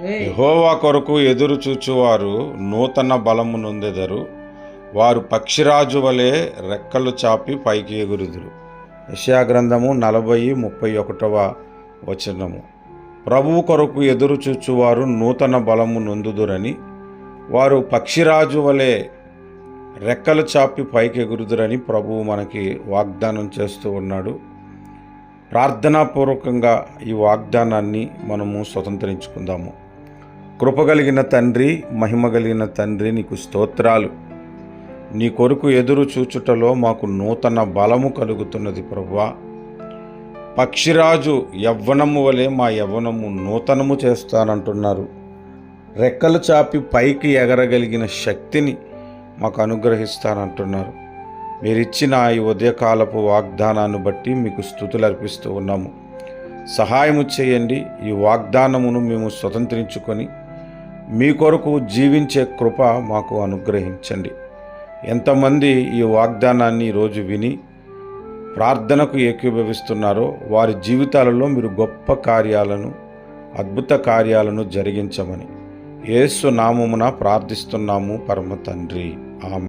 యెహోవా కొరకు ఎదురు చూచువారు నూతన బలము నొందెదరు. వారు పక్షిరాజు వలె రెక్కలు చాపి పైకి ఎగురుదురు. యెషయా గ్రంథము 40:31 వచనము. ప్రభువు కొరకు ఎదురు చూచువారు నూతన బలము నొందుదురని, వారు పక్షిరాజు వలె రెక్కలు చాపి పైకి ఎగురుదురని ప్రభువు మనకి వాగ్దానం చేస్తూ ఉన్నాడు. ప్రార్థనాపూర్వకంగా ఈ వాగ్దానాన్ని మనము స్వతంత్రించుకుందాము. కృపగలిగిన తండ్రి, మహిమ కలిగిన తండ్రి, నీకు స్తోత్రాలు. నీ కొరకు ఎదురు చూచుటలో మాకు నూతన బలము కలుగుతున్నది ప్రభువా. పక్షిరాజు యవ్వనము వలె మా యవ్వనము నూతనము చేస్తానంటున్నారు. రెక్కలు చాపి పైకి ఎగరగలిగిన శక్తిని మాకు అనుగ్రహిస్తానంటున్నారు. మీరిచ్చిన ఈ ఉదయకాలపు వాగ్దానాన్ని బట్టి మీకు స్తుతులు అర్పిస్తూ ఉన్నాము. సహాయము చేయండి. ఈ వాగ్దానమును మేము స్వతంత్రించుకొని మీ కొరకు జీవించే కృప మాకు అనుగ్రహించండి. ఎంతమంది ఈ వాగ్దానాన్ని ఈరోజు విని ప్రార్థనకు ఏకీభవిస్తున్నారో వారి జీవితాలలో మీరు గొప్ప కార్యాలను, అద్భుత కార్యాలను జరిగించమని యేసు నామమున ప్రార్థిస్తున్నాము పరమ తండ్రి. ఆమేన్.